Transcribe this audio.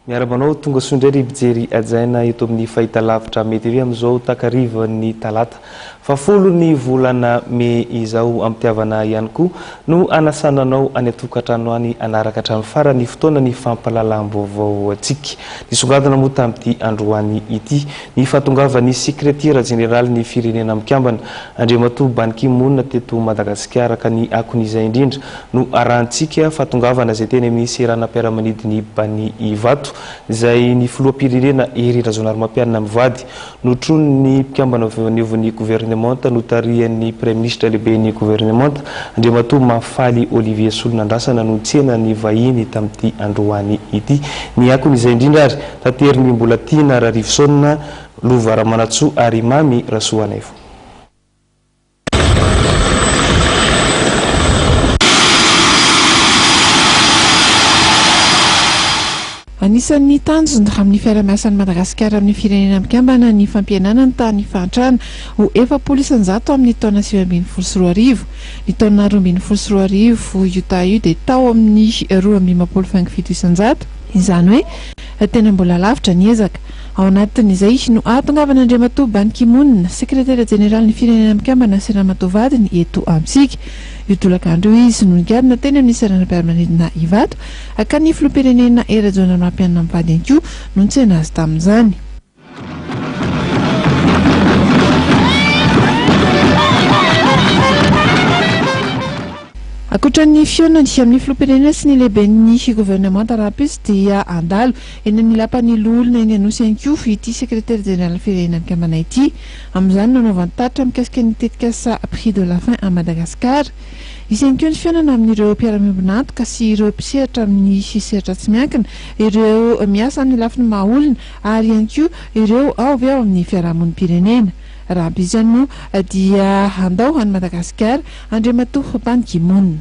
Miarabanao tonga sondray bijery ajaina eto amin'ny fahitalavitra mety avy amin'izao takarivan'ny talata fa folo ny volana me izao amtiavana ihany koa no anasananao any atokantrano any anaraka hatramin'ny farany fotoana ny fampalalam-baovao antsika. Nisongadina moa tamin'ity androany ity ny fahatongavan'ny sekretera jeneraly ny firenena mikambana Andriamatoa Ban Ki-moon teto Madagasikara ka ny akon'izay indrindra no arahantsika fahatongavana izay teny amin'ny seranam-piaramanidiny Bany Ivato izay ny filoham-pirenena Hery Rajaonarimampianina mivady notrony ny mpikambana voanivon'ny gouvernemanta notarian'ny Premier Ministre lehiben'ny gouvernemanta Andriamatoa Mafaly Olivier Solonandrasana no tsena ny vahiny tamin'ity androany ity ny akon'izay indrindra ary tateriny mbola tiana Rarivosona Lova Ramanatsoa ary Mamy Rasoanaivo. Anisan'ny tanjona amin'ny fiaraha-miasan'i Madagasikara amin'ny firenena mikambana ny fampihenana ny tany fahantrana ho 700 amin'ny taona 2024. Ny taona 2024 io io dia tao amin'ny 2,57 izany hoe tena mbola lavitra ny ezaka. Ao anatin'izay no ahatongavana Andriamatoa Ban Ki-moon, sekretera jeneraly ny firenena mikambana sy Ramatoavadiny eto amintsika. Io tolakandro izy no nigadina teny amin'ny seranam-piaramanidina Ivato ka ny filoham-pirenena Hery Rajaonarimampianina mivady ihany koa no nitsena azy tamin'izany. Ankoatran'ny fiona ny amin'ny filoham-pirenena sy ny lehiben'ny gouvernemanta rapis dia andalo eny amin'ny lapan'ny olona eny Anosy ihany koa ity sekretera jeneraly firenena mikambana ity. Amin'izany nanaovany tatra mikasika ny tetikasa prix de la fin à Madagascar. Izy ihany koa ny fiainana amin'ireo mpiara-miombonantoka sy ireo mpisehatra amin'ny sehatra tsy miankina, ireo miasa amin'ny lafiny maha-olona ary ihany koa ireo ao avy ao amin'ny fiarahamonim-pirenena. Raha bizany moa dia andao any Madagasikara Andriamatoa Ban Ki-moon.